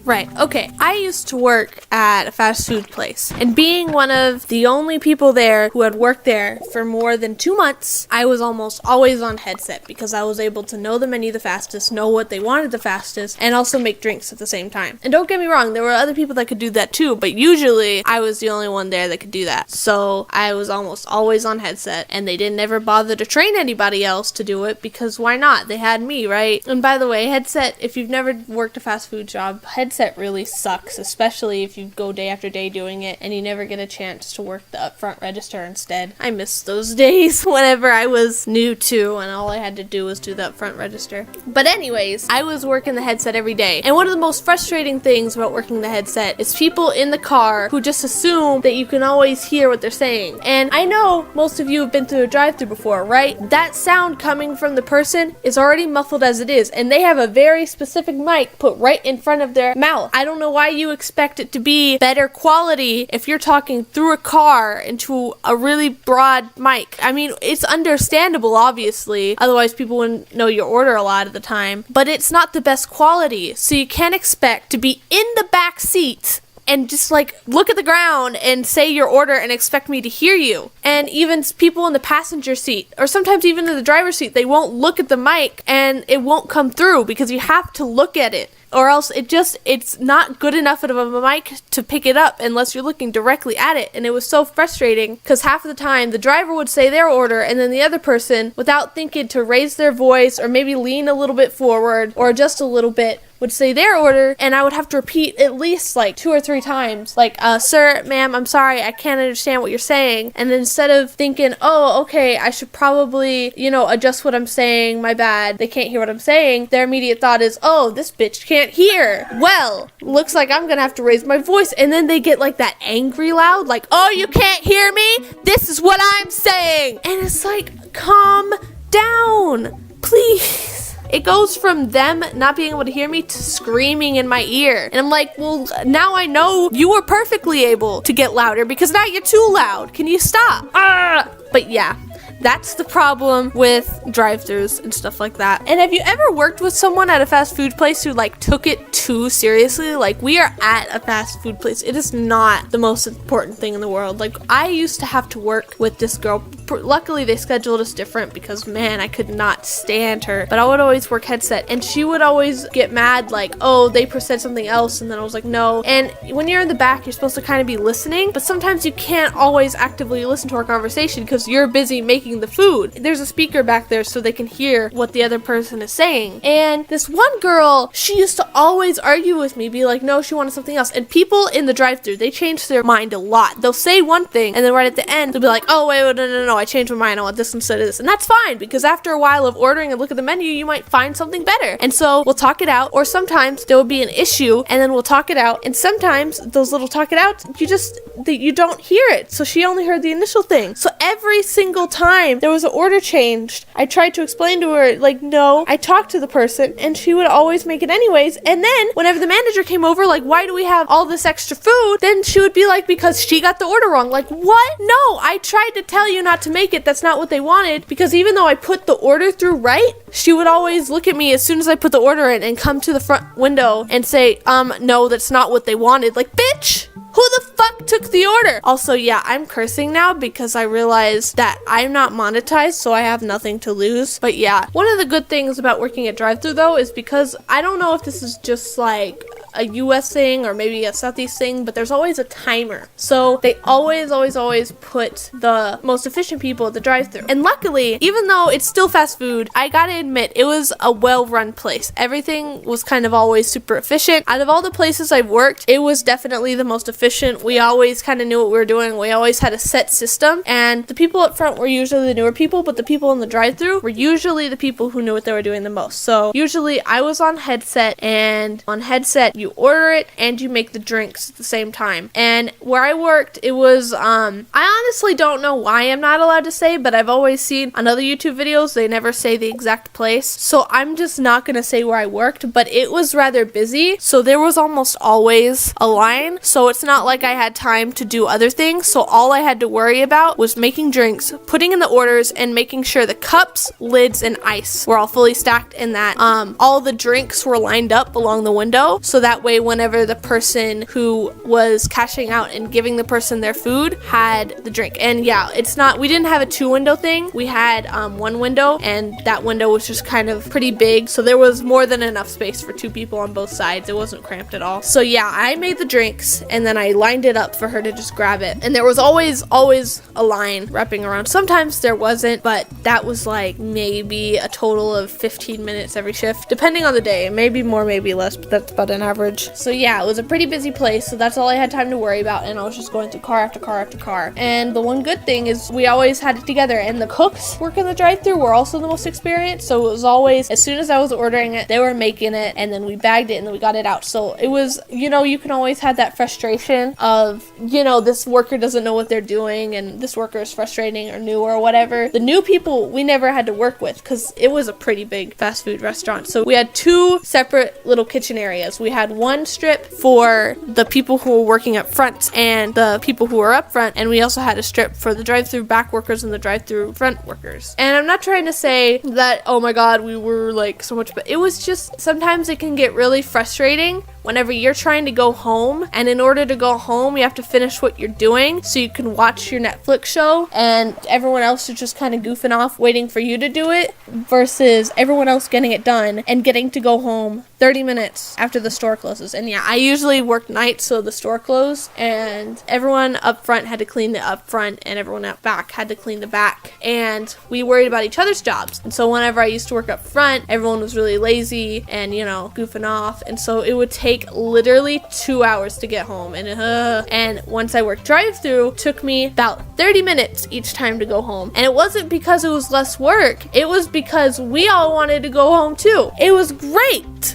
Right, okay. I used to work at a fast food place, and being one of the only people there who had worked there for more than 2 months, I was almost always on headset because I was able to know the menu the fastest, know what they wanted the fastest, and also make drinks at the same time. And don't get me wrong, there were other people that could do that too, but usually I was the only one there that could do that. So I was almost always on headset, and they didn't ever bother to train anybody else to do it because why not? They had me, right? And by the way, headset, if you've never worked a fast food job, headset really sucks, especially if you go day after day doing it and you never get a chance to work the upfront register instead. I miss those days whenever I was new too and all I had to do was do the upfront register. But anyways, I was working the headset every day, and one of the most frustrating things about working the headset is people in the car who just assume that you can always hear what they're saying. And I know most of you have been through a drive-thru before, right? That sound coming from the person is already muffled as it is, and they have a very specific mic put right in front of their mouth. I don't know why you expect it to be better quality if you're talking through a car into a really broad mic. I mean, it's understandable, obviously, otherwise people wouldn't know your order a lot of the time, but it's not the best quality, so you can't expect to be in the back seat and just like look at the ground and say your order and expect me to hear you. And even people in the passenger seat, or sometimes even in the driver's seat, they won't look at the mic and it won't come through because you have to look at it, or else it's not good enough of a mic to pick it up unless you're looking directly at it. And it was so frustrating because half of the time the driver would say their order and then the other person, without thinking to raise their voice or maybe lean a little bit forward or just a little bit, would say their order, and I would have to repeat at least like 2 or 3 times, like, sir, ma'am, I'm sorry, I can't understand what you're saying. And then instead of thinking, oh, okay, I should probably, adjust what I'm saying, my bad, they can't hear what I'm saying, their immediate thought is, oh, this bitch can't hear. Well, looks like I'm gonna have to raise my voice. And then they get like that angry loud, like, oh, you can't hear me? This is what I'm saying. And it's like, calm down, please. It goes from them not being able to hear me to screaming in my ear. And I'm like, well, now I know you were perfectly able to get louder because now you're too loud. Can you stop? But yeah, that's the problem with drive-thrus and stuff like that. And have you ever worked with someone at a fast food place who like took it too seriously? Like, we are at a fast food place. It is not the most important thing in the world. Like, I used to have to work with this girl. Luckily, they scheduled us different because, man, I could not stand her. But I would always work headset, and she would always get mad, like, oh, they said something else, and then I was like, no. And when you're in the back, you're supposed to kind of be listening, but sometimes you can't always actively listen to our conversation because you're busy making the food. There's a speaker back there so they can hear what the other person is saying. And this one girl, she used to always argue with me, be like, no, she wanted something else. And people in the drive-thru, they change their mind a lot. They'll say one thing, and then right at the end, they'll be like, oh, wait, no, I changed my mind. I want this instead of this. And that's fine, because after a while of ordering and look at the menu, you might find something better. And so we'll talk it out, or sometimes there will be an issue, and then we'll talk it out. And sometimes those little talk it out, you don't hear it. So she only heard the initial thing. So every single time there was an order changed, I tried to explain to her, like, no, I talked to the person, and she would always make it anyways. And then whenever the manager came over, like, why do we have all this extra food? Then she would be like, because she got the order wrong. Like, what? No, I tried to tell you not to make it. That's not what they wanted. Because even though I put the order through right, she would always look at me as soon as I put the order in and come to the front window and say, no, that's not what they wanted. Like, bitch, who the fuck took the order? Also, yeah, I'm cursing now because I realized that I'm not monetized, so I have nothing to lose. But yeah, one of the good things about working at drive-thru though is because I don't know if this is just like a US thing or maybe a Southeast thing, but there's always a timer. So they always put the most efficient people at the drive-thru. And luckily, even though it's still fast food, I gotta admit, it was a well-run place. Everything was kind of always super efficient. Out of all the places I've worked, it was definitely the most efficient. We always kind of knew what we were doing. We always had a set system, and the people up front were usually the newer people, but the people in the drive-thru were usually the people who knew what they were doing the most. So usually I was on headset, and on headset you order it and you make the drinks at the same time. And where I worked, it was I honestly don't know why I'm not allowed to say, but I've always seen on other YouTube videos they never say the exact place, so I'm just not gonna say where I worked. But it was rather busy, so there was almost always a line, so it's not like I had time to do other things. So all I had to worry about was making drinks, putting in the orders, and making sure the cups, lids, and ice were all fully stacked, and that all the drinks were lined up along the window, so that that way whenever the person who was cashing out and giving the person their food had the drink. And yeah, we didn't have a 2-window thing. We had 1 window, and that window was just kind of pretty big, so there was more than enough space for 2 people on both sides. It wasn't cramped at all. So yeah, I made the drinks, and then I lined it up for her to just grab it. And there was always a line wrapping around. Sometimes there wasn't, but that was like maybe a total of 15 minutes every shift, depending on the day. Maybe more, maybe less, but that's about an average. So yeah, it was a pretty busy place, so that's all I had time to worry about, and I was just going through car after car after car. And the one good thing is we always had it together, and the cooks working the drive-thru were also the most experienced, so it was always, as soon as I was ordering it, they were making it, and then we bagged it, and then we got it out. So it was, you can always have that frustration of, this worker doesn't know what they're doing, and this worker is frustrating or new or whatever. The new people we never had to work with, because it was a pretty big fast food restaurant. So we had 2 separate little kitchen areas. We had one strip for the people who were working up front and the people who were up front, and we also had a strip for the drive-thru back workers and the drive-thru front workers. And I'm not trying to say that, oh my god, we were like so much, but it was just, sometimes it can get really frustrating whenever you're trying to go home, and in order to go home you have to finish what you're doing so you can watch your Netflix show, and everyone else is just kind of goofing off waiting for you to do it, versus everyone else getting it done and getting to go home 30 minutes after the store closes. And yeah, I usually work nights, so the store closed, and everyone up front had to clean the up front, and everyone out back had to clean the back, and we worried about each other's jobs. And so whenever I used to work up front, everyone was really lazy and goofing off, and so it would take literally 2 hours to get home, and once I worked drive-thru, it took me about 30 minutes each time to go home. And it wasn't because it was less work, it was because we all wanted to go home too. It was great.